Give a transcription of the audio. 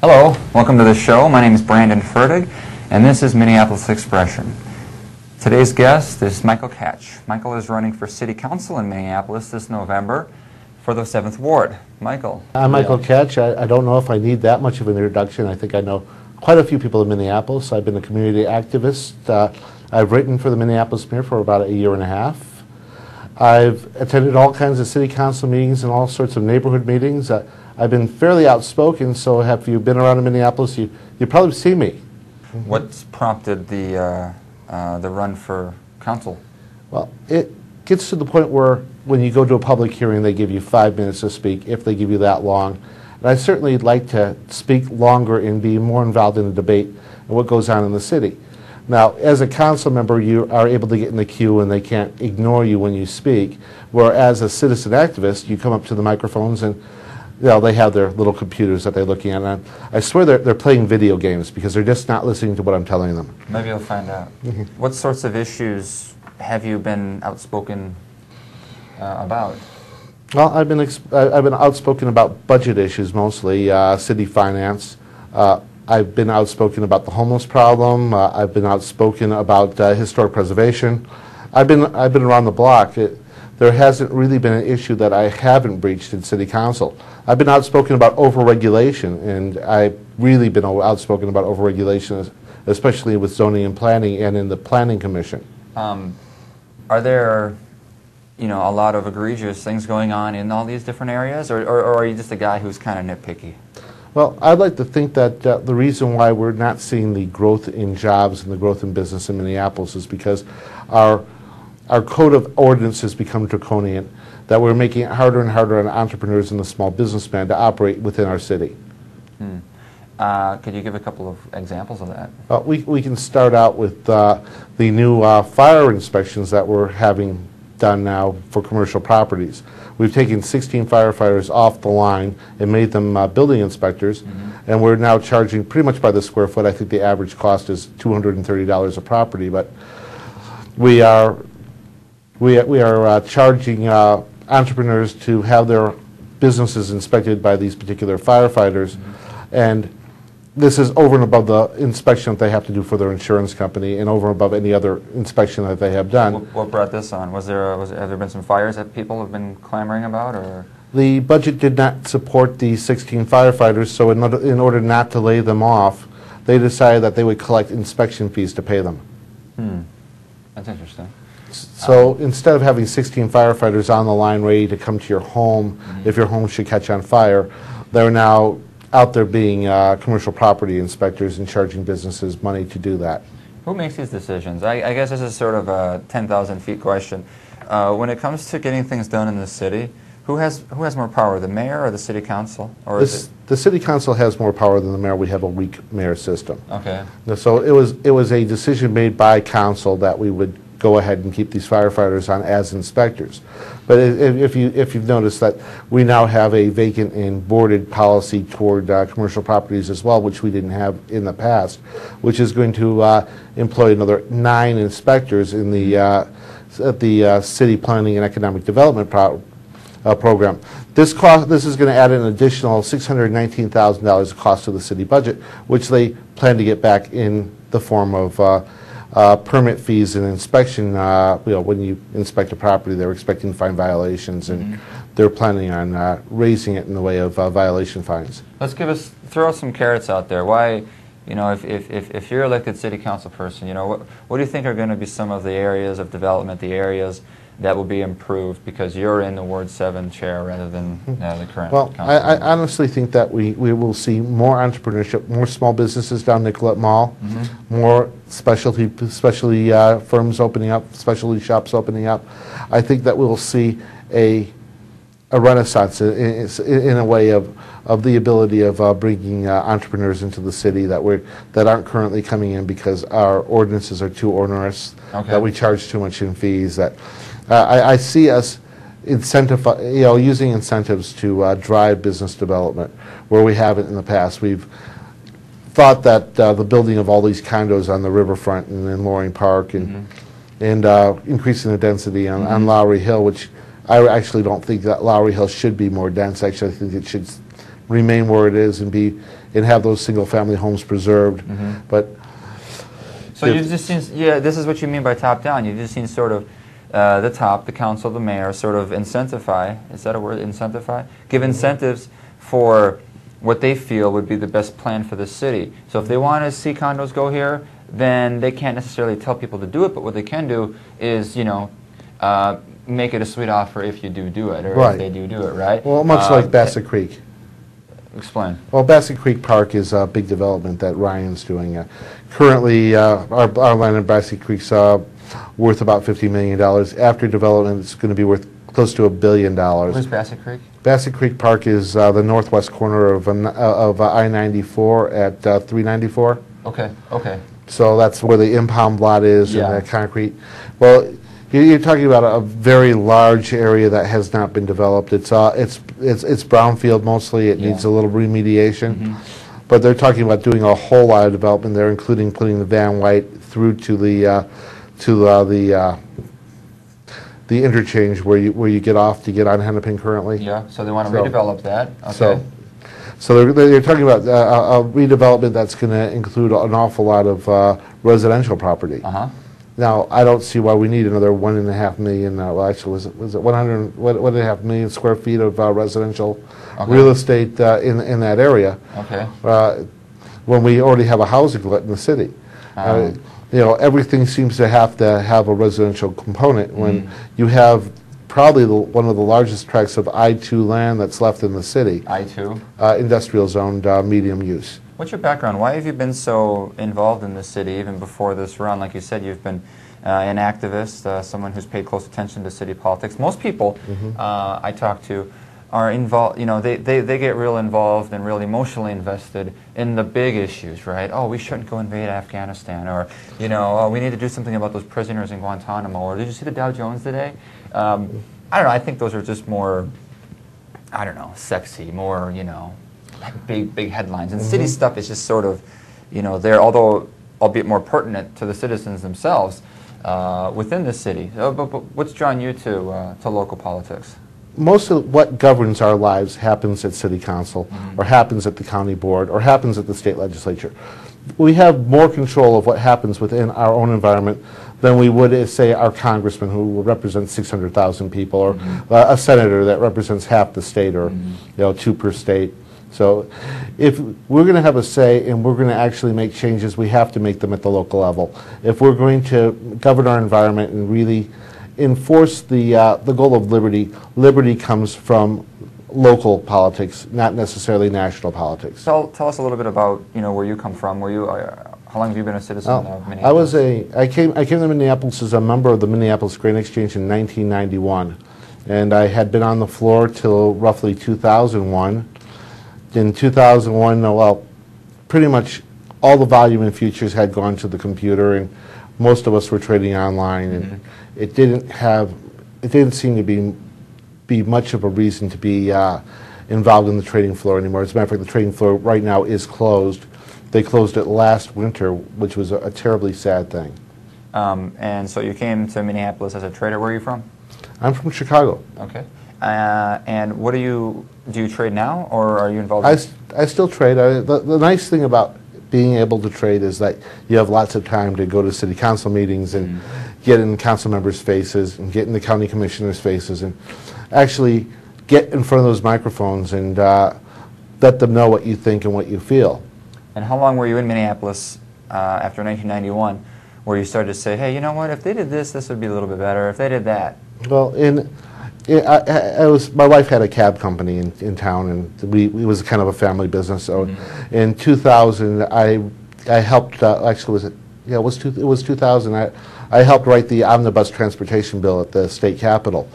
Hello, welcome to the show. My name is Brandon Fertig, and this is Minneapolis Expression. Today's guest is Michael Katch. Michael is running for City Council in Minneapolis this November for the 7th Ward. Michael. I'm Michael Katch. I don't know if I need that much of an introduction. I think I know quite a few people in Minneapolis. I've been a community activist. I've written for the Minneapolis Mirror for about a year and a half. I've attended all kinds of city council meetings and all sorts of neighborhood meetings. I've been fairly outspoken, so if you've been around in Minneapolis, you probably see me. What's prompted the run for council? Well, it gets to the point where when you go to a public hearing, they give you 5 minutes to speak, if they give you that long. And I certainly like to speak longer and be more involved in the debate and what goes on in the city. Now, as a council member, you are able to get in the queue and they can't ignore you when you speak, whereas as a citizen activist, you come up to the microphones and they have their little computers that they're looking at. And I swear they're playing video games because they're just not listening to what I'm telling them. Maybe you'll find out. What sorts of issues have you been outspoken about? Well, I've been outspoken about budget issues mostly, city finance. I've been outspoken about the homeless problem. I've been outspoken about historic preservation. I've been around the block. There hasn't really been an issue that I haven't breached in City Council. I've been outspoken about overregulation, and I've really been outspoken about overregulation, especially with zoning and planning and in the Planning Commission. Are there, a lot of egregious things going on in all these different areas, or are you just a guy who's kind of nitpicky? Well, I'd like to think that the reason why we're not seeing the growth in jobs and the growth in business in Minneapolis is because our code of ordinance has become draconian, that we're making it harder and harder on entrepreneurs and the small businessmen to operate within our city. Could you give a couple of examples of that? We can start out with the new fire inspections that we're having done now for commercial properties. We've taken 16 firefighters off the line and made them building inspectors, and we're now charging pretty much by the square foot. I think the average cost is $230 a property, but we are charging entrepreneurs to have their businesses inspected by these particular firefighters, and this is over and above the inspection that they have to do for their insurance company and over and above any other inspection that they have done. What brought this on? Have there been some fires that people have been clamoring about, or? The budget did not support the 16 firefighters, so in order not to lay them off, they decided that they would collect inspection fees to pay them. That's interesting. So instead of having 16 firefighters on the line ready to come to your home if your home should catch on fire, they're now out there being commercial property inspectors and charging businesses money to do that. Who makes these decisions? I guess this is sort of a 10,000 feet question. When it comes to getting things done in the city, who has more power, the mayor or the city council? Or the city council has more power than the mayor. We have a weak mayor system. Okay. So it was a decision made by council that we would go ahead and keep these firefighters on as inspectors. But if you've noticed that we now have a vacant and boarded policy toward commercial properties as well, which we didn't have in the past, which is going to employ another 9 inspectors in the city planning and economic development program. This is going to add an additional $619,000 of cost to the city budget, which they plan to get back in the form of permit fees and inspection. When you inspect a property, they're expecting to find violations, and they're planning on raising it in the way of violation fines. Throw us some carrots out there. Why, if you're elected city council person, what do you think are going to be some of the areas of development, the areas that will be improved because you're in the Ward 7 chair rather than the current council? I honestly think that we will see more entrepreneurship, more small businesses down Nicollet Mall, more specialty firms opening up, specialty shops opening up. I think that we'll see a renaissance in a way of the ability of bringing entrepreneurs into the city that aren't currently coming in because our ordinances are too onerous, that we charge too much in fees. That I see us using incentives to drive business development where we haven't in the past. We've thought that the building of all these condos on the riverfront and in Loring Park and increasing the density on Lowry Hill, which I actually don't think that Lowry Hill should be more dense. Actually, I think it should remain where it is and have those single-family homes preserved. But so you've just seen, yeah, this is what you mean by top-down. You've just seen sort of the top, the council, the mayor, sort of incentify, is that a word, incentify? Give incentives for what they feel would be the best plan for the city. So if they want to see condos go here, then they can't necessarily tell people to do it, but what they can do is, you know, make it a sweet offer if you do it, or Right. if they do it, right? well, much like Bassett Creek. Explain. Well, Bassett Creek Park is a big development that Ryan's doing. Currently, our land in Bassett Creek's worth about $50 million. After development, it's going to be worth close to $1 billion. Where's Bassett Creek? Bassett Creek Park is the northwest corner of I-94 at 394. Okay, okay. So that's where the impound lot is Yeah. and the concrete. Well, you're talking about a very large area that has not been developed. It's brownfield mostly. It needs a little remediation. But they're talking about doing a whole lot of development there, including putting the Van White through to the interchange where you get off to get on Hennepin currently. Yeah, so they want to redevelop that. Okay. So they're talking about a redevelopment that's going to include an awful lot of residential property. Now, I don't see why we need another 1.5 million. Well, actually, was it 1.5 million square feet of residential real estate in that area? Okay. When we already have a housing glut in the city. You know, everything seems to have a residential component when you have probably one of the largest tracts of I-2 land that's left in the city. I-2? Industrial zoned, medium use. What's your background? Why have you been so involved in the city even before this run? Like you said, you've been an activist, someone who's paid close attention to city politics. Most people I talk to are involved, you know, they get real involved and real emotionally invested in the big issues, right? Oh, we shouldn't go invade Afghanistan, or, you know, oh, we need to do something about those prisoners in Guantanamo, or did you see the Dow Jones today? I don't know, I think those are just more, I don't know, sexy, more, you know, big headlines. And city stuff is just sort of, you know, there, although albeit more pertinent to the citizens themselves within the city. But what's drawn you to local politics? Most of what governs our lives happens at city council, or happens at the county board, or happens at the state legislature. We have more control of what happens within our own environment than we would, say, our congressman who represents 600,000 people, or a senator that represents half the state, or you know, 2 per state. So if we're going to have a say and we're going to actually make changes, we have to make them at the local level. If we're going to govern our environment and really enforce the goal of liberty, liberty comes from local politics, not necessarily national politics. Tell us a little bit about, you know, where you come from. Were you, how long have you been a citizen of Minneapolis? I came to Minneapolis as a member of the Minneapolis Grain Exchange in 1991, and I had been on the floor till roughly 2001. In 2001, well, pretty much all the volume and futures had gone to the computer, and most of us were trading online, and it didn't seem to be much of a reason to be involved in the trading floor anymore. As a matter of fact, the trading floor right now is closed. They closed it last winter, which was a terribly sad thing. And so you came to Minneapolis as a trader. Where are you from? I'm from Chicago. Okay. And what do you trade now, or are you involved? I still trade. The nice thing about being able to trade is that you have lots of time to go to city council meetings and get in council members' faces and get in the county commissioners' faces and actually get in front of those microphones and let them know what you think and what you feel. And how long were you in Minneapolis after 1991, where you started to say, hey, you know what, if they did this, this would be a little bit better, if they did that? Well, my wife had a cab company in town, and it was kind of a family business. So in 2000, I helped, actually, it was 2000, I helped write the omnibus transportation bill at the state capitol.